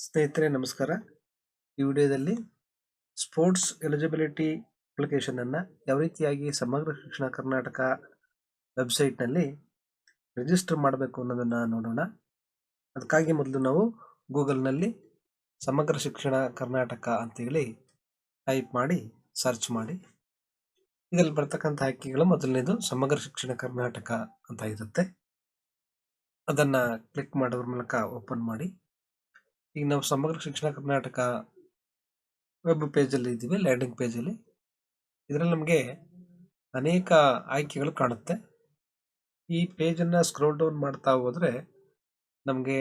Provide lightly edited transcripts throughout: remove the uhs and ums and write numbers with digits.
ಸ್ನೇಹಿತರೆ ನಮಸ್ಕಾರ. ಈ ವಿಡಿಯೋದಲ್ಲಿ ಸ್ಪೋರ್ಟ್ಸ್ ಎಲಿಜಿಬಿಲಿಟಿ ಅಪ್ಲಿಕೇಶನನ್ನು ಯಾವ ರೀತಿಯಾಗಿ ಸಮಗ್ರ ಶಿಕ್ಷಣ ಕರ್ನಾಟಕ ವೆಬ್ಸೈಟ್ನಲ್ಲಿ ರಿಜಿಸ್ಟರ್ ಮಾಡಬೇಕು ಅನ್ನೋದನ್ನು ನೋಡೋಣ. ಅದಕ್ಕಾಗಿ ಮೊದಲು ನಾವು ಗೂಗಲ್ನಲ್ಲಿ ಸಮಗ್ರ ಶಿಕ್ಷಣ ಕರ್ನಾಟಕ ಅಂತೇಳಿ ಟೈಪ್ ಮಾಡಿ ಸರ್ಚ್ ಮಾಡಿ. ಇದರಲ್ಲಿ ಬರ್ತಕ್ಕಂಥ ಆಯ್ಕೆಗಳು ಮೊದಲನೇದು ಸಮಗ್ರ ಶಿಕ್ಷಣ ಕರ್ನಾಟಕ ಅಂತ ಇರುತ್ತೆ. ಅದನ್ನು ಕ್ಲಿಕ್ ಮಾಡೋದ್ರ ಮೂಲಕ ಓಪನ್ ಮಾಡಿ. ಈಗ ನಾವು ಸಮಗ್ರ ಶಿಕ್ಷಣ ಕರ್ನಾಟಕ ವೆಬ್ ಪೇಜಲ್ಲಿ ಇದ್ದೀವಿ, ಲ್ಯಾಂಡಿಂಗ್ ಪೇಜಲ್ಲಿ. ಇದರಲ್ಲಿ ನಮಗೆ ಅನೇಕ ಆಯ್ಕೆಗಳು ಕಾಣುತ್ತೆ. ಈ ಪೇಜನ್ನು ಸ್ಕ್ರೋಲ್ ಡೌನ್ ಮಾಡ್ತಾ ಹೋದರೆ ನಮಗೆ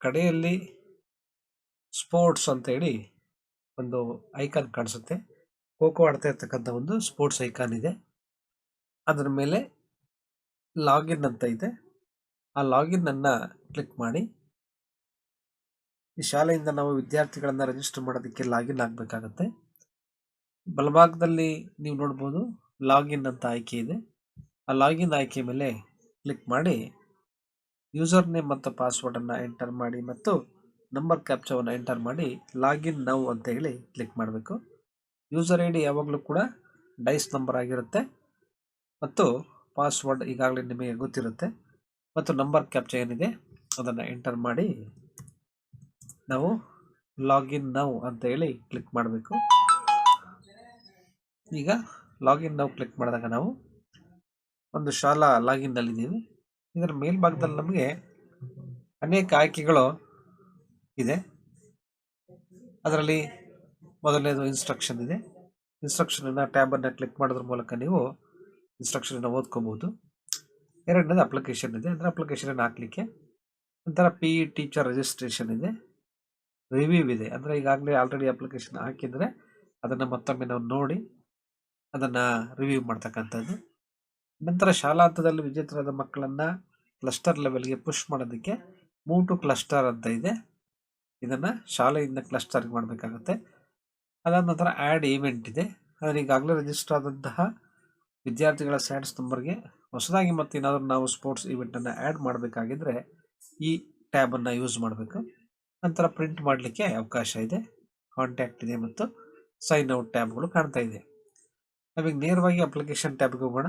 ಕಡೆಯಲ್ಲಿ ಸ್ಪೋರ್ಟ್ಸ್ ಅಂತೇಳಿ ಒಂದು ಐಕಾನ್ ಕಾಣಿಸುತ್ತೆ. ಖೋಖೋ ಆಡ್ತಾ ಇರ್ತಕ್ಕಂಥ ಒಂದು ಸ್ಪೋರ್ಟ್ಸ್ ಐಕಾನ್ ಇದೆ. ಅದರ ಮೇಲೆ ಲಾಗಿನ್ ಅಂತ ಇದೆ. ಆ ಲಾಗಿನ್ ಅನ್ನು ಕ್ಲಿಕ್ ಮಾಡಿ. ಈ ಶಾಲೆಯಿಂದ ನಾವು ವಿದ್ಯಾರ್ಥಿಗಳನ್ನು ರಿಜಿಸ್ಟರ್ ಮಾಡೋದಕ್ಕೆ ಲಾಗಿನ್ ಆಗಬೇಕಾಗತ್ತೆ. ಬಲಭಾಗದಲ್ಲಿ ನೀವು ನೋಡ್ಬೋದು ಲಾಗಿನ್ ಅಂತ ಆಯ್ಕೆ ಇದೆ. ಆ ಲಾಗಿನ್ ಆಯ್ಕೆ ಮೇಲೆ ಕ್ಲಿಕ್ ಮಾಡಿ ಯೂಸರ್ ನೇಮ್ ಮತ್ತು ಪಾಸ್ವರ್ಡನ್ನು ಎಂಟರ್ ಮಾಡಿ ಮತ್ತು ನಂಬರ್ ಕ್ಯಾಪ್ಚಾವನ್ನು ಎಂಟರ್ ಮಾಡಿ ಲಾಗಿನ್ ನೌ ಅಂತ ಹೇಳಿ ಕ್ಲಿಕ್ ಮಾಡಬೇಕು. ಯೂಸರ್ ಐ ಡಿ ಯಾವಾಗಲೂ ಕೂಡ ಡೈಸ್ ನಂಬರ್ ಆಗಿರುತ್ತೆ ಮತ್ತು ಪಾಸ್ವರ್ಡ್ ಈಗಾಗಲೇ ನಿಮಗೆ ಗೊತ್ತಿರುತ್ತೆ ಮತ್ತು ನಂಬರ್ ಕ್ಯಾಪ್ಚಾ ಏನಿದೆ ಅದನ್ನು ಎಂಟರ್ ಮಾಡಿ ನಾವು ಲಾಗಿನ್ ನೌ ಅಂತ ಹೇಳಿ ಕ್ಲಿಕ್ ಮಾಡಬೇಕು. ಈಗ ಲಾಗಿನ್ ನೌ ಕ್ಲಿಕ್ ಮಾಡಿದಾಗ ನಾವು ಒಂದು ಶಾಲಾ ಲಾಗಿನ್ನಲ್ಲಿದ್ದೀವಿ. ಇದರ ಮೇಲ್ಭಾಗದಲ್ಲಿ ನಮಗೆ ಅನೇಕ ಆಯ್ಕೆಗಳು ಇದೆ. ಅದರಲ್ಲಿ ಮೊದಲನೇದು ಇನ್ಸ್ಟ್ರಕ್ಷನ್ ಇದೆ. ಇನ್ಸ್ಟ್ರಕ್ಷನನ್ನು ಟ್ಯಾಬನ್ನು ಕ್ಲಿಕ್ ಮಾಡೋದ್ರ ಮೂಲಕ ನೀವು ಇನ್ಸ್ಟ್ರಕ್ಷನನ್ನು ಓದ್ಕೋಬೋದು. ಎರಡನೇದು ಅಪ್ಲಿಕೇಶನ್ ಇದೆ, ಅಂದರೆ ಅಪ್ಲಿಕೇಶನನ್ನು ಹಾಕಲಿಕ್ಕೆ. ನಂತರ ಪಿ ಇ ಟೀಚರ್ ರಿಜಿಸ್ಟ್ರೇಷನ್ ಇದೆ. ರಿವ್ಯೂ ಇದೆ, ಅಂದರೆ ಈಗಾಗಲೇ ಆಲ್ರೆಡಿ ಅಪ್ಲಿಕೇಶನ್ ಹಾಕಿದರೆ ಅದನ್ನು ಮತ್ತೊಮ್ಮೆ ನಾವು ನೋಡಿ ಅದನ್ನು ರಿವ್ಯೂ ಮಾಡ್ತಕ್ಕಂಥದ್ದು. ನಂತರ ಶಾಲಾ ಹಂತದಲ್ಲಿ ವಿಜೇತರಾದ ಮಕ್ಕಳನ್ನು ಕ್ಲಸ್ಟರ್ ಲೆವೆಲ್ಗೆ ಪುಷ್ ಮಾಡೋದಕ್ಕೆ ಮೂವ್ ಟು ಕ್ಲಸ್ಟರ್ ಅಂತ ಇದೆ. ಇದನ್ನು ಶಾಲೆಯಿಂದ ಕ್ಲಸ್ಟರ್ಗೆ ಮಾಡಬೇಕಾಗುತ್ತೆ. ಅದಾದ ನಂತರ ಆ್ಯಡ್ ಈವೆಂಟ್ ಇದೆ. ಆದರೆ ಈಗಾಗಲೇ ರಿಜಿಸ್ಟರ್ ಆದಂತಹ ವಿದ್ಯಾರ್ಥಿಗಳ ಸ್ಯಾಟ್ಸ್ ನಂಬರ್ಗೆ ಹೊಸದಾಗಿ ಮತ್ತೇನಾದರೂ ನಾವು ಸ್ಪೋರ್ಟ್ಸ್ ಈವೆಂಟನ್ನು ಆ್ಯಡ್ ಮಾಡಬೇಕಾಗಿದ್ದರೆ ಈ ಟ್ಯಾಬನ್ನು ಯೂಸ್ ಮಾಡಬೇಕು. ನಂತರ ಪ್ರಿಂಟ್ ಮಾಡಲಿಕ್ಕೆ ಅವಕಾಶ ಇದೆ, ಕಾಂಟ್ಯಾಕ್ಟ್ ಇದೆ ಮತ್ತು ಸೈನ್ ಔಟ್ ಟ್ಯಾಬ್ಗಳು ಕಾಣ್ತಾ ಇದೆ. ನಾವೀಗ ನೇರವಾಗಿ ಅಪ್ಲಿಕೇಶನ್ ಟ್ಯಾಬ್ಗೆ ಹೋಗೋಣ.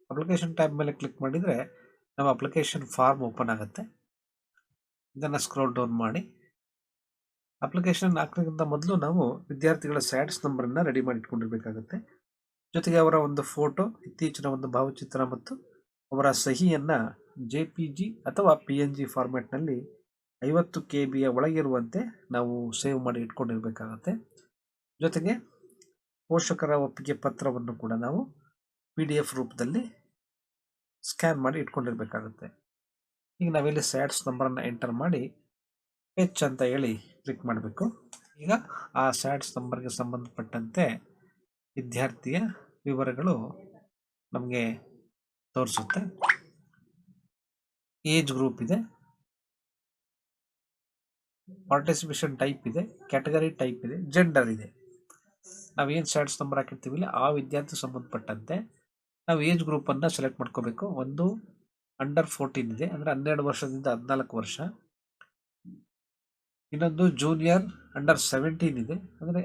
ಅಪ್ಲಿಕೇಶನ್ ಟ್ಯಾಬ್ ಮೇಲೆ ಕ್ಲಿಕ್ ಮಾಡಿದರೆ ನಮ್ಮ ಅಪ್ಲಿಕೇಶನ್ ಫಾರ್ಮ್ ಓಪನ್ ಆಗುತ್ತೆ. ಇದನ್ನು ಸ್ಕ್ರೋಲ್ ಡೌನ್ ಮಾಡಿ. ಅಪ್ಲಿಕೇಶನ್ ಹಾಕೋಕ್ಕಿಂತ ಮೊದಲು ನಾವು ವಿದ್ಯಾರ್ಥಿಗಳ ಸ್ಯಾಟ್ಸ್ ನಂಬರನ್ನು ರೆಡಿ ಮಾಡಿ ಇಟ್ಕೊಂಡಿರಬೇಕಾಗುತ್ತೆ. ಜೊತೆಗೆ ಅವರ ಒಂದು ಫೋಟೋ, ಇತ್ತೀಚಿನ ಒಂದು ಭಾವಚಿತ್ರ ಮತ್ತು ಅವರ ಸಹಿಯನ್ನು JPG ಅಥವಾ PNG ಫಾರ್ಮ್ಯಾಟ್ನಲ್ಲಿ 50 KB ಒಳಗಿರುವಂತೆ ನಾವು ಸೇವ್ ಮಾಡಿ ಇಟ್ಕೊಂಡಿರಬೇಕಾಗತ್ತೆ. ಜೊತೆಗೆ ಪೋಷಕರ ಒಪ್ಪಿಗೆ ಪತ್ರವನ್ನು ಕೂಡ ನಾವು PDF ರೂಪದಲ್ಲಿ ಸ್ಕ್ಯಾನ್ ಮಾಡಿ ಇಟ್ಕೊಂಡಿರಬೇಕಾಗುತ್ತೆ. ಈಗ ನಾವಿಲ್ಲಿ ಸ್ಯಾಟ್ಸ್ ನಂಬರನ್ನು ಎಂಟರ್ ಮಾಡಿ ಫೆಚ್ ಅಂತ ಹೇಳಿ ಕ್ಲಿಕ್ ಮಾಡಬೇಕು. ಈಗ ಆ ಸ್ಯಾಟ್ಸ್ ನಂಬರ್ಗೆ ಸಂಬಂಧಪಟ್ಟಂತೆ ವಿದ್ಯಾರ್ಥಿಯ ವಿವರಗಳು ನಮಗೆ ತೋರಿಸುತ್ತೆ. ಏಜ್ ಗ್ರೂಪ್ ಇದೆ, ಪಾರ್ಟಿಸಿಪೇಷನ್ ಟೈಪ್ ಇದೆ, ಕ್ಯಾಟಗರಿ ಟೈಪ್ ಇದೆ, ಜೆಂಡರ್ ಇದೆ. ನಾವೇನು ಸ್ಯಾಟ್ಸ್ ನಂಬರ್ ಹಾಕಿರ್ತೀವಿಲ್ಲ ಆ ವಿದ್ಯಾರ್ಥಿ ಸಂಬಂಧಪಟ್ಟಂತೆ ನಾವು ಏಜ್ ಗ್ರೂಪನ್ನು ಸೆಲೆಕ್ಟ್ ಮಾಡ್ಕೋಬೇಕು. ಒಂದು ಅಂಡರ್ 14 ಇದೆ, ಅಂದರೆ 12 ವರ್ಷದಿಂದ 14 ವರ್ಷ. ಇನ್ನೊಂದು ಜೂನಿಯರ್ ಅಂಡರ್ 17 ಇದೆ, ಅಂದರೆ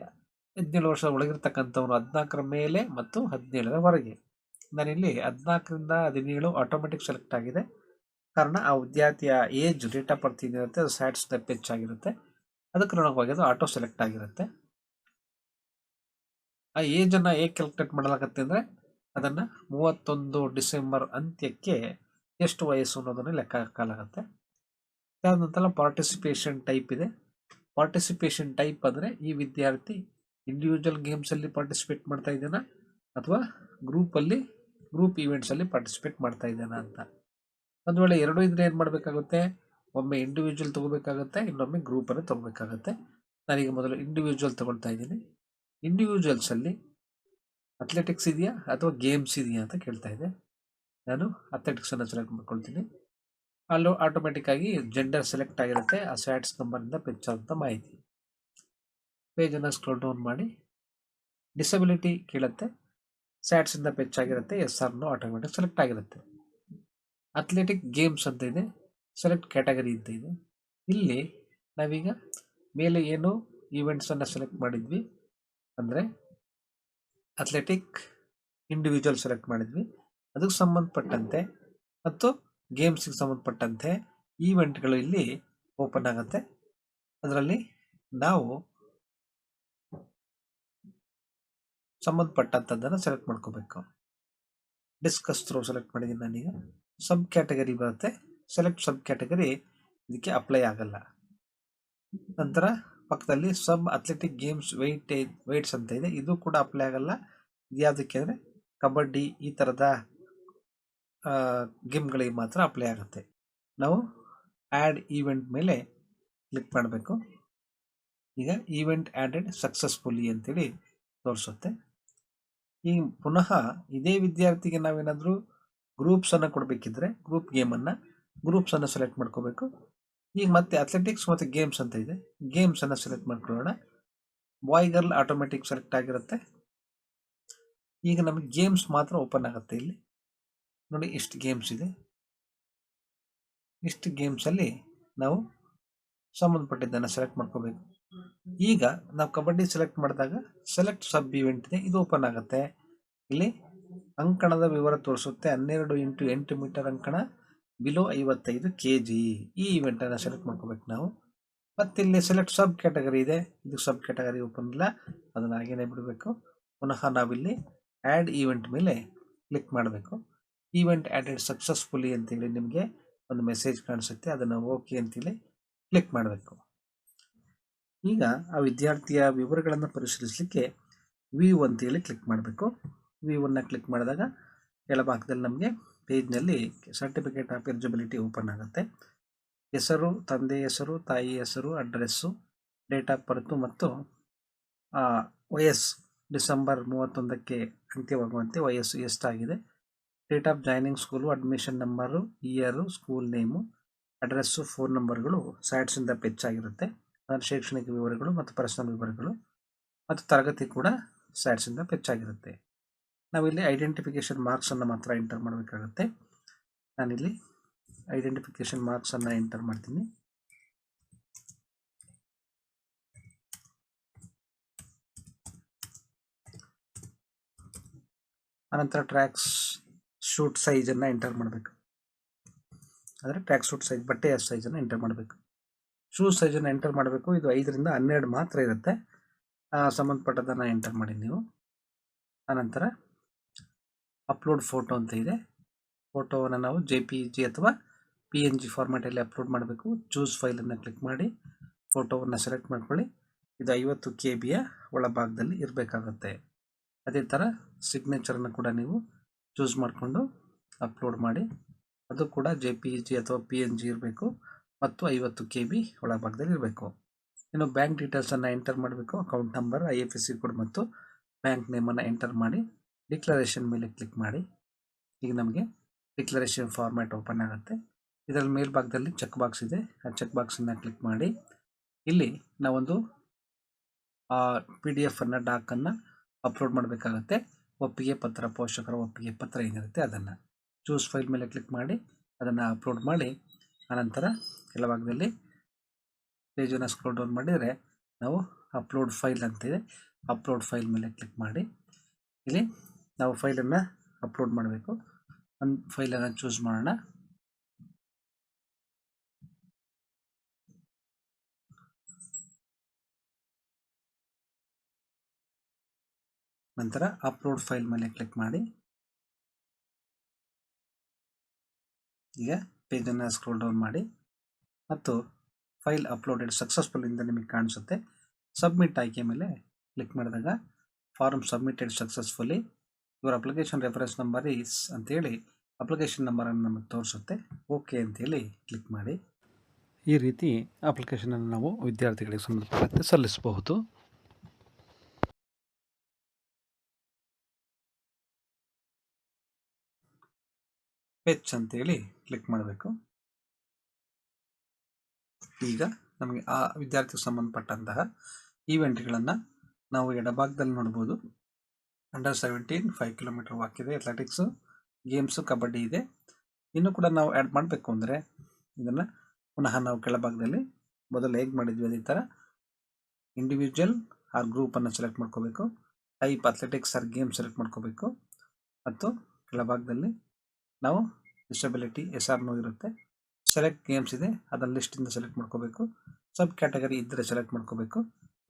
17 ವರ್ಷದ ಒಳಗಿರ್ತಕ್ಕಂಥವ್ರು 14ರ ಮೇಲೆ ಮತ್ತು 17ರ ಹೊರಗೆ. ನಾನಿಲ್ಲಿ 14ರಿಂದ 17 ಆಟೋಮೆಟಿಕ್ ಸೆಲೆಕ್ಟ್ ಆಗಿದೆ. ಕಾರಣ ಆ ವಿದ್ಯಾರ್ಥಿಯ ಏಜ್ ಡೇಟ್ ಆಫ್ ಬರ್ತ್ ಏನಿರುತ್ತೆ ಅದು ಸ್ಯಾಟ್ಸ್ ಹೆಚ್ಚಾಗಿರುತ್ತೆ, ಅದಕ್ಕೆ ನೋಡೋಕ್ಕಾಗಿ ಅದು ಆಟೋ ಸೆಲೆಕ್ಟ್ ಆಗಿರುತ್ತೆ. ಆ ಏಜನ್ನು ಹೇಗೆ ಕ್ಯಾಲ್ಕುಲೇಟ್ ಮಾಡಲಾಗುತ್ತೆ ಅಂದರೆ ಅದನ್ನು 31 ಡಿಸೆಂಬರ್ ಅಂತ್ಯಕ್ಕೆ ಎಷ್ಟು ವಯಸ್ಸು ಅನ್ನೋದನ್ನು ಲೆಕ್ಕ ಹಾಕಲಾಗುತ್ತೆ. ಅದಾದ ನಂತರ ಪಾರ್ಟಿಸಿಪೇಷನ್ ಟೈಪ್ ಇದೆ. ಪಾರ್ಟಿಸಿಪೇಷನ್ ಟೈಪ್ ಅಂದರೆ ಈ ವಿದ್ಯಾರ್ಥಿ ಇಂಡಿವಿಜುವಲ್ ಗೇಮ್ಸಲ್ಲಿ ಪಾರ್ಟಿಸಿಪೇಟ್ ಮಾಡ್ತಾ ಇದ್ದಾನ ಅಥವಾ ಗ್ರೂಪ್ ಈವೆಂಟ್ಸಲ್ಲಿ ಪಾರ್ಟಿಸಿಪೇಟ್ ಮಾಡ್ತಾ ಇದ್ದಾನ ಅಂತ. ಒಂದು ವೇಳೆ ಎರಡೂ ಇದ್ರೆ ಏನು ಮಾಡಬೇಕಾಗುತ್ತೆ, ಒಮ್ಮೆ ಇಂಡಿವಿಜುವಲ್ ತೊಗೋಬೇಕಾಗುತ್ತೆ, ಇನ್ನೊಮ್ಮೆ ಗ್ರೂಪನ್ನು ತೊಗೋಬೇಕಾಗುತ್ತೆ. ನಾನೀಗ ಮೊದಲು ಇಂಡಿವಿಜುವಲ್ ತೊಗೊಳ್ತಾ ಇದ್ದೀನಿ. ಇಂಡಿವಿಜುವಲ್ಸಲ್ಲಿ ಅಥ್ಲೆಟಿಕ್ಸ್ ಇದೆಯಾ ಅಥವಾ ಗೇಮ್ಸ್ ಇದೆಯಾ ಅಂತ ಕೇಳ್ತಾ ಇದೆ. ನಾನು ಅಥ್ಲೆಟಿಕ್ಸನ್ನು ಸೆಲೆಕ್ಟ್ ಮಾಡ್ಕೊಳ್ತೀನಿ. ಅಲ್ಲೂ ಆಟೋಮೆಟಿಕ್ಕಾಗಿ ಜೆಂಡರ್ ಸೆಲೆಕ್ಟ್ ಆಗಿರುತ್ತೆ. ಆ ಸ್ಯಾಟ್ಸ್ ನಂಬರಿಂದ ಪೆಚ್ಚಾದಂಥ ಮಾಹಿತಿ. ಪೇಜನ್ನು ಸ್ಕ್ರೋಲ್ ಡೌನ್ ಮಾಡಿ. ಡಿಸಬಿಲಿಟಿ ಕೇಳುತ್ತೆ, ಸ್ಯಾಟ್ಸಿಂದ ಪೆಚ್ಚಾಗಿರುತ್ತೆ, SR ಆಟೋಮೆಟಿಕ್ ಸೆಲೆಕ್ಟ್ ಆಗಿರುತ್ತೆ. ಅಥ್ಲೆಟಿಕ್ ಗೇಮ್ಸ್ ಅಂತ ಇದೆ, ಸೆಲೆಕ್ಟ್ ಕ್ಯಾಟಗರಿ ಅಂತ ಇದೆ. ಇಲ್ಲಿ ನಾವೀಗ ಮೇಲೆ ಏನು ಈವೆಂಟ್ಸನ್ನು ಸೆಲೆಕ್ಟ್ ಮಾಡಿದ್ವಿ ಅಂದರೆ ಅಥ್ಲೆಟಿಕ್ ಇಂಡಿವಿಜುವಲ್ ಸೆಲೆಕ್ಟ್ ಮಾಡಿದ್ವಿ, ಅದಕ್ಕೆ ಸಂಬಂಧಪಟ್ಟಂತೆ ಮತ್ತು ಗೇಮ್ಸ್ಗೆ ಸಂಬಂಧಪಟ್ಟಂತೆ ಈವೆಂಟ್ಗಳು ಇಲ್ಲಿ ಓಪನ್ ಆಗುತ್ತೆ. ಅದರಲ್ಲಿ ನಾವು ಸಂಬಂಧಪಟ್ಟಂಥದ್ದನ್ನು ಸೆಲೆಕ್ಟ್ ಮಾಡ್ಕೋಬೇಕು. ಡಿಸ್ಕಸ್ ಥ್ರೋ ಸೆಲೆಕ್ಟ್ ಮಾಡಿದ್ದೀನಿ ನಾನೀಗ. ಸಬ್ ಕ್ಯಾಟಗರಿ ಬರುತ್ತೆ, ಸೆಲೆಕ್ಟ್ ಸಬ್ ಕ್ಯಾಟಗರಿ ಇದಕ್ಕೆ ಅಪ್ಲೈ ಆಗಲ್ಲ. ನಂತರ ಪಕ್ಕದಲ್ಲಿ ಸಬ್ ಅಥ್ಲೆಟಿಕ್ ಗೇಮ್ಸ್ ವೆಯ್ಟ್ಸ್ ಅಂತ ಇದೆ, ಇದು ಕೂಡ ಅಪ್ಲೈ ಆಗಲ್ಲ. ಇದು ಯಾವುದಕ್ಕೆ ಅಂದರೆ ಕಬಡ್ಡಿ ಈ ಥರದ ಗೇಮ್ಗಳಿಗೆ ಮಾತ್ರ ಅಪ್ಲೈ ಆಗುತ್ತೆ. ನಾವು ಆ್ಯಡ್ ಈವೆಂಟ್ ಮೇಲೆ ಕ್ಲಿಕ್ ಮಾಡಬೇಕು. ಈಗ ಈವೆಂಟ್ ಆ್ಯಡೆಡ್ ಸಕ್ಸಸ್ಫುಲಿ ಅಂತೇಳಿ ತೋರಿಸುತ್ತೆ. ಈಗ ಪುನಃ ಇದೇ ವಿದ್ಯಾರ್ಥಿಗೆ ನಾವೇನಾದರೂ ಗ್ರೂಪ್ಸನ್ನು ಕೊಡಬೇಕಿದ್ರೆ ಗ್ರೂಪ್ ಗ್ರೂಪ್ಸನ್ನು ಸೆಲೆಕ್ಟ್ ಮಾಡ್ಕೋಬೇಕು. ಈಗ ಮತ್ತೆ ಅಥ್ಲೆಟಿಕ್ಸ್ ಮತ್ತು ಗೇಮ್ಸ್ ಅಂತ ಇದೆ, ಗೇಮ್ಸನ್ನು ಸೆಲೆಕ್ಟ್ ಮಾಡ್ಕೊಳ್ಳೋಣ. ಬಾಯ್ ಗರ್ಲ್ ಆಟೋಮೆಟಿಕ್ ಸೆಲೆಕ್ಟ್ ಆಗಿರುತ್ತೆ. ಈಗ ನಮಗೆ ಗೇಮ್ಸ್ ಮಾತ್ರ ಓಪನ್ ಆಗುತ್ತೆ. ಇಲ್ಲಿ ನೋಡಿ ಇಷ್ಟು ಗೇಮ್ಸ್ ಇದೆ. ಇಷ್ಟು ಗೇಮ್ಸಲ್ಲಿ ನಾವು ಸಂಬಂಧಪಟ್ಟಿದ್ದನ್ನು ಸೆಲೆಕ್ಟ್ ಮಾಡ್ಕೋಬೇಕು. ಈಗ ನಾವು ಕಬಡ್ಡಿ ಸೆಲೆಕ್ಟ್ ಮಾಡಿದಾಗ ಸೆಲೆಕ್ಟ್ ಸಬ್ ಇವೆಂಟ್ ಇದೆ, ಇದು ಓಪನ್ ಆಗುತ್ತೆ. ಇಲ್ಲಿ ಅಂಕಣದ ವಿವರ ತೋರಿಸುತ್ತೆ. 12 × 8 ಮೀಟರ್ ಅಂಕಣ, ಬಿಲೋ 55 kg. ಈ ಇವೆಂಟನ್ನು ಸೆಲೆಕ್ಟ್ ಮಾಡ್ಕೋಬೇಕು ನಾವು. ಮತ್ತೆ ಇಲ್ಲಿ ಸೆಲೆಕ್ಟ್ ಸಬ್ ಕ್ಯಾಟಗರಿ ಇದೆ, ಇದು ಸಬ್ ಕ್ಯಾಟಗರಿ ಓಪನ್ ಇಲ್ಲ, ಅದನ್ನು ಹಾಗೇನೆ ಬಿಡಬೇಕು. ಪುನಃ ನಾವಿಲ್ಲಿ ಆ್ಯಡ್ ಈವೆಂಟ್ ಮೇಲೆ ಕ್ಲಿಕ್ ಮಾಡಬೇಕು. ಈವೆಂಟ್ ಆ್ಯಡೆಡ್ ಸಕ್ಸಸ್ಫುಲಿ ಅಂತೇಳಿ ನಿಮಗೆ ಒಂದು ಮೆಸೇಜ್ ಕಾಣಿಸುತ್ತೆ, ಅದನ್ನು ಓಕೆ ಅಂತೇಳಿ ಕ್ಲಿಕ್ ಮಾಡಬೇಕು. ಈಗ ಆ ವಿದ್ಯಾರ್ಥಿಯ ವಿವರಗಳನ್ನು ಪರಿಶೀಲಿಸಲಿಕ್ಕೆ ವ್ಯೂ ಅಂತೇಳಿ ಕ್ಲಿಕ್ ಮಾಡಬೇಕು. ವ್ಯೂವನ್ನು ಕ್ಲಿಕ್ ಮಾಡಿದಾಗ ಕೆಳಭಾಗದಲ್ಲಿ ನಮಗೆ ಪೇಜ್ನಲ್ಲಿ ಸರ್ಟಿಫಿಕೇಟ್ ಆಫ್ ಎಲಿಜಿಬಿಲಿಟಿ ಓಪನ್ ಆಗುತ್ತೆ. ಹೆಸರು, ತಂದೆ ಹೆಸರು, ತಾಯಿ ಹೆಸರು, ಅಡ್ರೆಸ್ಸು, ಡೇಟ್ ಆಫ್ ಬರ್ತು ಮತ್ತು ವಯಸ್ಸು ಡಿಸೆಂಬರ್ 31ಕ್ಕೆ ಅಂತ್ಯವಾಗುವಂತೆ ವಯಸ್ಸು ಎಷ್ಟಾಗಿದೆ, date of joining school, admission number, year, school name, address, phone ನಂಬರ್ಗಳು ಸ್ಯಾಟ್ಸಿಂದ ಪೆಚ್ಚಾಗಿರುತ್ತೆ. ಶೈಕ್ಷಣಿಕ ವಿವರಗಳು ಮತ್ತು ಪರ್ಸನಲ್ ವಿವರಗಳು ಮತ್ತು ತರಗತಿ ಕೂಡ ಸ್ಯಾಟ್ಸಿಂದ ಪೆಚ್ಚಾಗಿರುತ್ತೆ. ನಾವಿಲ್ಲಿ ಐಡೆಂಟಿಫಿಕೇಷನ್ ಮಾರ್ಕ್ಸನ್ನು ಮಾತ್ರ ಎಂಟರ್ ಮಾಡಬೇಕಾಗುತ್ತೆ. ನಾನಿಲ್ಲಿ ಐಡೆಂಟಿಫಿಕೇಷನ್ ಮಾರ್ಕ್ಸನ್ನು ಎಂಟರ್ ಮಾಡ್ತೀನಿ. ಅನಂತರ ಟ್ರ್ಯಾಕ್ಸ್ ಶೂಟ್ ಸೈಜನ್ನು ಎಂಟರ್ ಮಾಡಬೇಕು. ಅಂದರೆ ಟ್ರ್ಯಾಕ್ ಶೂಟ್ ಸೈಜ್ ಬಟ್ಟೆಯ ಸೈಜನ್ನು ಎಂಟರ್ ಮಾಡಬೇಕು. ಶೂಸ್ ಸೈಜನ್ನು ಎಂಟರ್ ಮಾಡಬೇಕು. ಇದು 5 ರಿಂದ 12 ಮಾತ್ರ ಇರುತ್ತೆ. ಸಂಬಂಧಪಟ್ಟದನ್ನು ಎಂಟರ್ ಮಾಡಿ ನೀವು. ಆನಂತರ ಅಪ್ಲೋಡ್ ಫೋಟೋ ಅಂತ ಇದೆ, ಫೋಟೋವನ್ನು ನಾವು JPG ಅಥವಾ PNG ಫಾರ್ಮ್ಯಾಟಲ್ಲಿ ಅಪ್ಲೋಡ್ ಮಾಡಬೇಕು. ಚೂಸ್ ಫೈಲನ್ನು ಕ್ಲಿಕ್ ಮಾಡಿ ಫೋಟೋವನ್ನು ಸೆಲೆಕ್ಟ್ ಮಾಡ್ಕೊಳ್ಳಿ. ಇದು 50 KB ಒಳಭಾಗದಲ್ಲಿ ಇರಬೇಕಾಗುತ್ತೆ. ಅದೇ ಥರ ಸಿಗ್ನೇಚರನ್ನು ಕೂಡ ನೀವು ಚೂಸ್ ಮಾಡಿಕೊಂಡು ಅಪ್ಲೋಡ್ ಮಾಡಿ, ಅದು ಕೂಡ JPG ಅಥವಾ PNG ಇರಬೇಕು ಮತ್ತು 50 KB ಒಳಭಾಗದಲ್ಲಿ ಇರಬೇಕು. ಇನ್ನು ಬ್ಯಾಂಕ್ ಡೀಟೇಲ್ಸನ್ನು ಎಂಟರ್ ಮಾಡಬೇಕು. ಅಕೌಂಟ್ ನಂಬರ್, IFSC ಕೋಡ್ ಮತ್ತು ಬ್ಯಾಂಕ್ ನೇಮನ್ನು ಎಂಟರ್ ಮಾಡಿ ಡಿಕ್ಲರೇಷನ್ ಮೇಲೆ ಕ್ಲಿಕ್ ಮಾಡಿ. ಈಗ ನಮಗೆ ಡಿಕ್ಲರೇಷನ್ ಫಾರ್ಮ್ಯಾಟ್ ಓಪನ್ ಆಗುತ್ತೆ. ಇದರಲ್ಲಿ ಮೇಲ್ಭಾಗದಲ್ಲಿ ಚೆಕ್ ಬಾಕ್ಸ್ ಇದೆ, ಆ ಚೆಕ್ ಬಾಕ್ಸನ್ನು ಕ್ಲಿಕ್ ಮಾಡಿ ಇಲ್ಲಿ ನಾವೊಂದು PDF ಡಾಕನ್ನು ಅಪ್ಲೋಡ್ ಮಾಡಬೇಕಾಗುತ್ತೆ. ಒಪ್ಪಿಗೆ ಪತ್ರ, ಪೋಷಕರ ಒಪ್ಪಿಗೆ ಪತ್ರ ಏನಿರುತ್ತೆ ಅದನ್ನು ಚೂಸ್ ಫೈಲ್ ಮೇಲೆ ಕ್ಲಿಕ್ ಮಾಡಿ ಅದನ್ನು ಅಪ್ಲೋಡ್ ಮಾಡಿ. ಆನಂತರ ಕೆಳಭಾಗದಲ್ಲಿ ಪೇಜನ್ನು ಸ್ಕ್ರೋಲ್ ಡೌನ್ ಮಾಡಿದರೆ ನಾವು ಅಪ್ಲೋಡ್ ಫೈಲ್ ಅಂತಿದೆ, ಅಪ್ಲೋಡ್ ಫೈಲ್ ಮೇಲೆ ಕ್ಲಿಕ್ ಮಾಡಿ ಇಲ್ಲಿ ನಾವು ಫೈಲನ್ನು ಅಪ್ಲೋಡ್ ಮಾಡಬೇಕು. ಒಂದು ಫೈಲನ್ನು ಚೂಸ್ ಮಾಡೋಣ. ನಂತರ ಅಪ್ಲೋಡ್ ಫೈಲ್ ಮೇಲೆ ಕ್ಲಿಕ್ ಮಾಡಿ. ಈಗ ಪೇಜನ್ನು ಸ್ಕ್ರೋಲ್ ಡೌನ್ ಮಾಡಿ ಮತ್ತು ಫೈಲ್ ಅಪ್ಲೋಡೆಡ್ ಸಕ್ಸಸ್ಫುಲ್ ಇಂದ ನಿಮಗೆ ಕಾಣಿಸುತ್ತೆ. ಸಬ್ಮಿಟ್ ಆಯ್ಕೆ ಮೇಲೆ ಕ್ಲಿಕ್ ಮಾಡಿದಾಗ form submitted successfully, your application reference number is ಅಂತೇಳಿ ಅಪ್ಲಿಕೇಶನ್ ನಂಬರನ್ನು ನಮಗೆ ತೋರಿಸುತ್ತೆ. ಓಕೆ ಅಂತೇಳಿ ಕ್ಲಿಕ್ ಮಾಡಿ. ಈ ರೀತಿ ಅಪ್ಲಿಕೇಶನನ್ನು ನಾವು ವಿದ್ಯಾರ್ಥಿಗಳಿಗೆ ಸಂಬಂಧಪಟ್ಟಂತೆ ಸಲ್ಲಿಸಬಹುದು. ಪೆಚ್ ಅಂತೇಳಿ ಕ್ಲಿಕ್ ಮಾಡಬೇಕು. ಈಗ ನಮಗೆ ಆ ವಿದ್ಯಾರ್ಥಿಗೆ ಸಂಬಂಧಪಟ್ಟಂತಹ ಈವೆಂಟ್ಗಳನ್ನು ನಾವು ಎಡಭಾಗದಲ್ಲಿ ನೋಡ್ಬೋದು. ಅಂಡರ್ 17 5 ಕಿಲೋಮೀಟರ್ ವಾಕ್ ಇದೆ, ಅಥ್ಲೆಟಿಕ್ಸು, ಗೇಮ್ಸು, ಕಬಡ್ಡಿ ಇದೆ. ಇನ್ನೂ ಕೂಡ ನಾವು ಆ್ಯಡ್ ಮಾಡಬೇಕು ಅಂದರೆ ಇದನ್ನು ಪುನಃ ನಾವು ಕೆಳಭಾಗದಲ್ಲಿ ಮೊದಲು ಹೇಗೆ ಮಾಡಿದ್ವಿ ಅದೇ ಥರ ಇಂಡಿವಿಜುವಲ್ ಆರ್ ಗ್ರೂಪನ್ನು ಸೆಲೆಕ್ಟ್ ಮಾಡ್ಕೋಬೇಕು. Type athletics or game select ಮಾಡ್ಕೋಬೇಕು. ಮತ್ತು ಕೆಳಭಾಗದಲ್ಲಿ ನಾವು ಡಿಸಬಿಲಿಟಿ ನೋ ಇರುತ್ತೆ. ಸೆಲೆಕ್ಟ್ ಗೇಮ್ಸ್ ಇದೆ, ಅದನ್ನು ಲಿಸ್ಟಿಂದ ಸೆಲೆಕ್ಟ್ ಮಾಡ್ಕೋಬೇಕು. ಸಬ್ ಕ್ಯಾಟಗರಿ ಇದ್ದರೆ ಸೆಲೆಕ್ಟ್ ಮಾಡ್ಕೋಬೇಕು.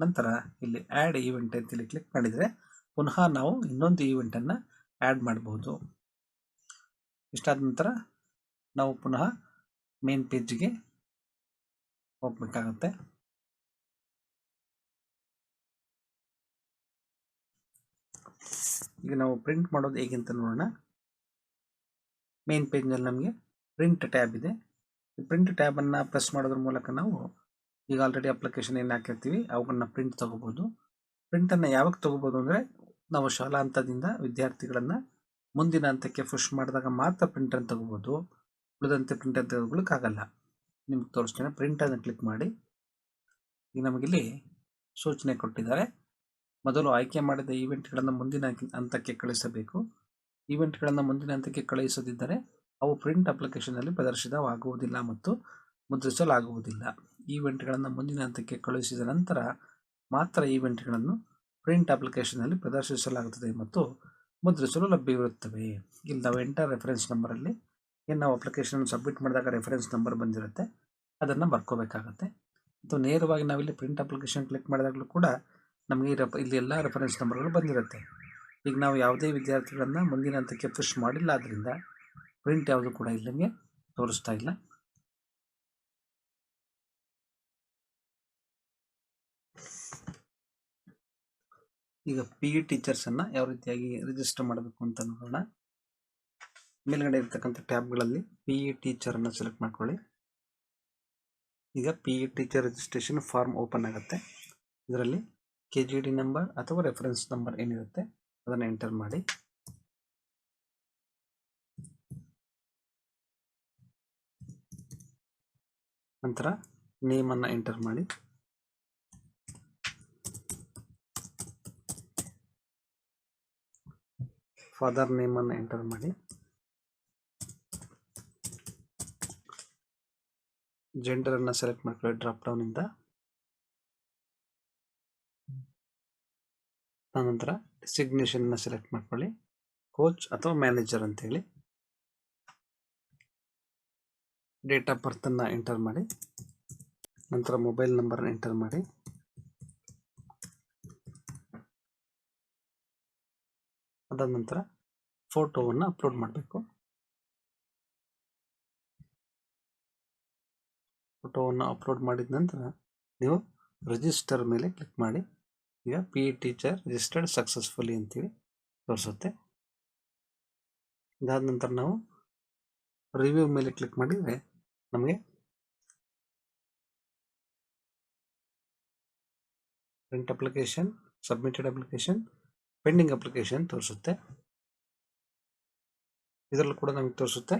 ನಂತರ ಇಲ್ಲಿ ಆ್ಯಡ್ ಈವೆಂಟ್ ಅಂತೇಳಿ ಕ್ಲಿಕ್ ಮಾಡಿದರೆ ಪುನಃ ನಾವು ಇನ್ನೊಂದು ಈವೆಂಟನ್ನು ಆ್ಯಡ್ ಮಾಡಬಹುದು. ಇಷ್ಟಾದ ನಂತರ ನಾವು ಪುನಃ ಮೇನ್ ಪೇಜ್ಗೆ ಹೋಗಬೇಕಾಗತ್ತೆ. ಈಗ ನಾವು ಪ್ರಿಂಟ್ ಮಾಡೋದು ಹೇಗೆ ಅಂತ ನೋಡೋಣ. ಮೇನ್ ಪೇಜ್ನಲ್ಲಿ ನಮಗೆ ಪ್ರಿಂಟ್ ಟ್ಯಾಬ್ ಇದೆ. ಈ ಪ್ರಿಂಟ್ ಟ್ಯಾಬನ್ನು ಪ್ರೆಸ್ ಮಾಡೋದ್ರ ಮೂಲಕ ನಾವು ಈಗ ಆಲ್ರೆಡಿ ಅಪ್ಲಿಕೇಶನ್ ಏನು ಹಾಕಿರ್ತೀವಿ ಅವುಗಳನ್ನ ಪ್ರಿಂಟ್ ತೊಗೋಬೋದು. ಪ್ರಿಂಟನ್ನು ಯಾವಾಗ ತೊಗೋಬೋದು ಅಂದರೆ ನಾವು ಶಾಲಾ ಹಂತದಿಂದ ವಿದ್ಯಾರ್ಥಿಗಳನ್ನು ಮುಂದಿನ ಹಂತಕ್ಕೆ ಪುಷ್ ಮಾಡಿದಾಗ ಮಾತ್ರ ಪ್ರಿಂಟನ್ನು ತೊಗೋಬೋದು. ಉಳಿದಂತೆ ಪ್ರಿಂಟನ್ನು ತೆಗೆದುಕೊಳ್ಳೋಕ್ಕಾಗಲ್ಲ. ನಿಮ್ಗೆ ತೋರಿಸ್ತೇನೆ. ಪ್ರಿಂಟನ್ನು ಕ್ಲಿಕ್ ಮಾಡಿ. ಈಗ ನಮಗಿಲ್ಲಿ ಸೂಚನೆ ಕೊಟ್ಟಿದ್ದಾರೆ. ಮೊದಲು ಆಯ್ಕೆ ಮಾಡಿದ ಈವೆಂಟ್ಗಳನ್ನು ಮುಂದಿನ ಹಂತಕ್ಕೆ ಕಳಿಸಬೇಕು. ಈವೆಂಟ್ಗಳನ್ನು ಮುಂದಿನ ಹಂತಕ್ಕೆ ಕಳುಹಿಸದಿದ್ದರೆ ಅವು ಪ್ರಿಂಟ್ ಅಪ್ಲಿಕೇಶನ್ನಲ್ಲಿ ಪ್ರದರ್ಶಿತವಾಗುವುದಿಲ್ಲ ಮತ್ತು ಮುದ್ರಿಸಲಾಗುವುದಿಲ್ಲ. ಈವೆಂಟ್ಗಳನ್ನು ಮುಂದಿನ ಹಂತಕ್ಕೆ ಕಳುಹಿಸಿದ ನಂತರ ಮಾತ್ರ ಈವೆಂಟ್ಗಳನ್ನು ಪ್ರಿಂಟ್ ಅಪ್ಲಿಕೇಶನ್ನಲ್ಲಿ ಪ್ರದರ್ಶಿಸಲಾಗುತ್ತದೆ ಮತ್ತು ಮುದ್ರಿಸಲು ಲಭ್ಯವಿರುತ್ತವೆ. ಇಲ್ಲಿ ನಾವು ಎಂಟರ್ ರೆಫರೆನ್ಸ್ ನಂಬರಲ್ಲಿ ಏನು ನಾವು ಅಪ್ಲಿಕೇಶನ್ ಸಬ್ಮಿಟ್ ಮಾಡಿದಾಗ ರೆಫರೆನ್ಸ್ ನಂಬರ್ ಬಂದಿರುತ್ತೆ, ಅದನ್ನು ಬರ್ಕೋಬೇಕಾಗತ್ತೆ. ಮತ್ತು ನೇರವಾಗಿ ನಾವಿಲ್ಲಿ ಪ್ರಿಂಟ್ ಅಪ್ಲಿಕೇಶನ್ ಕ್ಲಿಕ್ ಮಾಡಿದಾಗಲೂ ಕೂಡ ನಮಗೆ ಇಲ್ಲಿ ಎಲ್ಲ ರೆಫರೆನ್ಸ್ ನಂಬರ್ಗಳು ಬಂದಿರುತ್ತೆ. ಈಗ ನಾವು ಯಾವುದೇ ವಿದ್ಯಾರ್ಥಿಗಳನ್ನು ಮುಂದಿನ ಹಂತಕ್ಕೆ ಪುಷ್ ಮಾಡಿಲ್ಲ, ಆದ್ದರಿಂದ ಪ್ರಿಂಟ್ ಯಾವುದು ಕೂಡ ಇಲ್ಲಂಗೆ ತೋರಿಸ್ತಾ ಇಲ್ಲ. ಈಗ PE ಟೀಚರ್ಸನ್ನು ಯಾವ ರೀತಿಯಾಗಿ ರಿಜಿಸ್ಟರ್ ಮಾಡಬೇಕು ಅಂತ ನೋಡೋಣ. ಮೇಲ್ಗಡೆ ಇರ್ತಕ್ಕಂಥ ಟ್ಯಾಬ್ಗಳಲ್ಲಿ PE ಟೀಚರನ್ನು ಸೆಲೆಕ್ಟ್ ಮಾಡ್ಕೊಳ್ಳಿ. ಈಗ PE teacher registration form open ಆಗುತ್ತೆ. ಇದರಲ್ಲಿ KGD ನಂಬರ್ ಅಥವಾ ರೆಫರೆನ್ಸ್ ನಂಬರ್ ಏನಿರುತ್ತೆ ಅದನ್ನು ಎಂಟರ್ ಮಾಡಿ. ನಂತರ ನೇಮನ್ನು ಎಂಟರ್ ಮಾಡಿ. ಫಾದರ್ ನೇಮನ್ನು ಎಂಟರ್ ಮಾಡಿ. ಜೆಂಡರನ್ನು ಸೆಲೆಕ್ಟ್ ಮಾಡ್ಕೊಳ್ಳಿ ಡ್ರಾಪ್ ಡೌನಿಂದ. ನಂತರ ಡೆಸಿಗ್ನೇಷನ್ನ ಸೆಲೆಕ್ಟ್ ಮಾಡ್ಕೊಳ್ಳಿ, ಕೋಚ್ ಅಥವಾ ಮ್ಯಾನೇಜರ್ ಅಂತೇಳಿ. ಡೇಟ್ ಆಫ್ ಬರ್ತನ್ನು ಎಂಟರ್ ಮಾಡಿ. ನಂತರ ಮೊಬೈಲ್ ನಂಬರನ್ನು ಎಂಟರ್ ಮಾಡಿ. ಅದಾದ ನಂತರ ಫೋಟೋವನ್ನು ಅಪ್ಲೋಡ್ ಮಾಡಬೇಕು. ಫೋಟೋವನ್ನು ಅಪ್ಲೋಡ್ ಮಾಡಿದ ನಂತರ ನೀವು ರಿಜಿಸ್ಟರ್ ಮೇಲೆ ಕ್ಲಿಕ್ ಮಾಡಿ. ಈಗ PE ಟೀಚರ್ ರಿಜಿಸ್ಟರ್ಡ್ ಸಕ್ಸಸ್ಫುಲಿ ಅಂತೇಳಿ ತೋರಿಸುತ್ತೆ. ಇದಾದ ನಂತರ ನಾವು ರಿವ್ಯೂ ಮೇಲೆ ಕ್ಲಿಕ್ ಮಾಡಿದರೆ ನಮಗೆ print application, submitted application, pending application ತೋರಿಸುತ್ತೆ. ಇದರಲ್ಲೂ ಕೂಡ ನಮಗೆ ತೋರಿಸುತ್ತೆ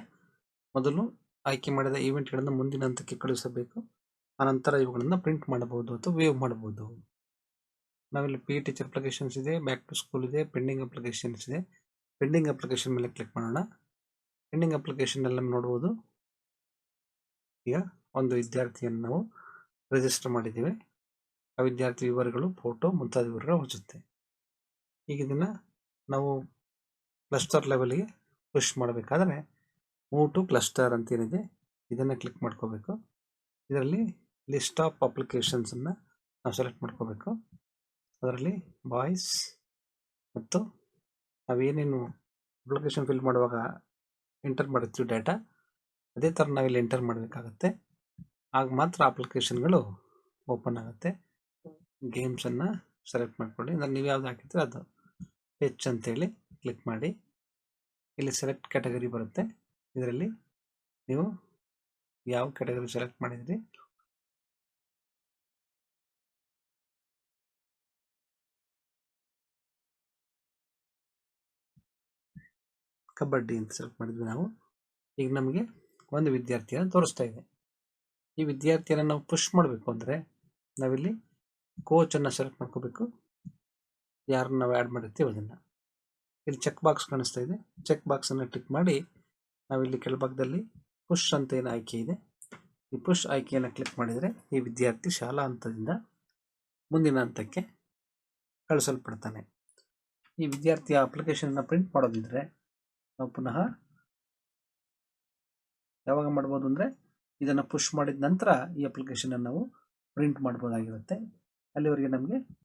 ಮೊದಲು ಆಯ್ಕೆ ಮಾಡಿದ ಈವೆಂಟ್ಗಳನ್ನು ಮುಂದಿನ ಹಂತಕ್ಕೆ ಕಳುಹಿಸಬೇಕು, ಆನಂತರ ಇವುಗಳನ್ನು ಪ್ರಿಂಟ್ ಮಾಡಬಹುದು ಅಥವಾ ವ್ಯೂ ಮಾಡಬಹುದು. ನಾವಿಲ್ಲಿ PE ಟೀಚರ್ ಅಪ್ಲಿಕೇಶನ್ಸ್ ಇದೆ, ಬ್ಯಾಕ್ ಟು ಸ್ಕೂಲ್ ಇದೆ, ಪೆಂಡಿಂಗ್ ಅಪ್ಲಿಕೇಶನ್ಸ್ ಇದೆ. ಪೆಂಡಿಂಗ್ ಅಪ್ಲಿಕೇಶನ್ ಮೇಲೆ ಕ್ಲಿಕ್ ಮಾಡೋಣ. ಪೆಂಡಿಂಗ್ ಅಪ್ಲಿಕೇಶನ್ ಎಲ್ಲ ನೋಡ್ಬೋದು. ಈಗ ಒಂದು ವಿದ್ಯಾರ್ಥಿಯನ್ನು ನಾವು ರಿಜಿಸ್ಟರ್ ಮಾಡಿದ್ದೀವಿ. ಆ ವಿದ್ಯಾರ್ಥಿ ವಿವರಗಳು, ಫೋಟೋ ಮುಂತಾದ ವಿವರಗಳು ಹೊಂದುತ್ತೆ. ಈಗ ಇದನ್ನು ನಾವು ಕ್ಲಸ್ಟರ್ ಲೆವೆಲ್ಗೆ ಪುಷ್ ಮಾಡಬೇಕಾದ್ರೆ ಮೂವ್ ಟು ಕ್ಲಸ್ಟರ್ ಅಂತೇನಿದೆ ಇದನ್ನು ಕ್ಲಿಕ್ ಮಾಡ್ಕೋಬೇಕು. ಇದರಲ್ಲಿ ಲಿಸ್ಟ್ ಆಫ್ ಅಪ್ಲಿಕೇಶನ್ಸನ್ನು ನಾವು ಸೆಲೆಕ್ಟ್ ಮಾಡ್ಕೋಬೇಕು. ಅದರಲ್ಲಿ ಬಾಯ್ಸ್ ಮತ್ತು ನಾವೇನೇನು ಅಪ್ಲಿಕೇಶನ್ ಫಿಲ್ ಮಾಡುವಾಗ ಎಂಟರ್ ಮಾಡಿರ್ತೀವಿ ಡೇಟಾ, ಅದೇ ಥರ ನಾವಿಲ್ಲಿ ಎಂಟರ್ ಮಾಡಬೇಕಾಗತ್ತೆ. ಆಗ ಮಾತ್ರ ಅಪ್ಲಿಕೇಶನ್ಗಳು ಓಪನ್ ಆಗುತ್ತೆ. ಗೇಮ್ಸನ್ನು ಸೆಲೆಕ್ಟ್ ಮಾಡ್ಕೊಳ್ಳಿ. ಅಂದರೆ ನೀವು ಯಾವ್ದು ಹಾಕಿದ್ರೆ ಅದು ಹೆಚ್ಚು ಅಂತೇಳಿ ಕ್ಲಿಕ್ ಮಾಡಿ. ಇಲ್ಲಿ ಸೆಲೆಕ್ಟ್ ಕ್ಯಾಟಗರಿ ಬರುತ್ತೆ. ಇದರಲ್ಲಿ ನೀವು ಯಾವ ಕ್ಯಾಟಗರಿ ಸೆಲೆಕ್ಟ್ ಮಾಡಿದ್ರಿ ಕಬಡ್ಡಿ ಅಂತ ಸೆಲೆಕ್ಟ್ ಮಾಡಿದ್ವಿ ನಾವು. ಈಗ ನಮಗೆ ಒಂದು ವಿದ್ಯಾರ್ಥಿಯನ್ನು ತೋರಿಸ್ತಾ ಇದೆ. ಈ ವಿದ್ಯಾರ್ಥಿಯನ್ನು ನಾವು ಪುಷ್ ಮಾಡಬೇಕು ಅಂದರೆ ನಾವಿಲ್ಲಿ ಕೋಚನ್ನು ಸೆಲೆಕ್ಟ್ ಮಾಡ್ಕೋಬೇಕು. ಯಾರನ್ನು ನಾವು ಆ್ಯಡ್ ಮಾಡಿರ್ತೀವಿ ಅದನ್ನು. ಇಲ್ಲಿ ಚೆಕ್ ಬಾಕ್ಸ್ ಕಾಣಿಸ್ತಾ ಇದೆ. ಚೆಕ್ ಬಾಕ್ಸನ್ನು ಕ್ಲಿಕ್ ಮಾಡಿ ನಾವಿಲ್ಲಿ ಕೆಳಭಾಗದಲ್ಲಿ ಪುಷ್ ಅಂತ ಏನು ಆಯ್ಕೆ ಇದೆ, ಈ ಪುಷ್ ಆಯ್ಕೆಯನ್ನು ಕ್ಲಿಕ್ ಮಾಡಿದರೆ ಈ ವಿದ್ಯಾರ್ಥಿ ಶಾಲಾ ಹಂತದಿಂದ ಮುಂದಿನ ಹಂತಕ್ಕೆ ಕಳಿಸಲ್ಪಡ್ತಾನೆ. ಈ ವಿದ್ಯಾರ್ಥಿಯ ಅಪ್ಲಿಕೇಶನ್ನ ಪ್ರಿಂಟ್ ಮಾಡೋದಿದ್ರೆ ನಾವು ಪುನಃ ಯಾವಾಗ ಮಾಡ್ಬೋದು ಅಂದರೆ ಇದನ್ನು ಪುಷ್ ಮಾಡಿದ ನಂತರ ಈ ಅಪ್ಲಿಕೇಶನ್ ನಾವು ಪ್ರಿಂಟ್ ಮಾಡ್ಬೋದಾಗಿರುತ್ತೆ. ಅಲ್ಲಿವರೆಗೆ ನಮಗೆ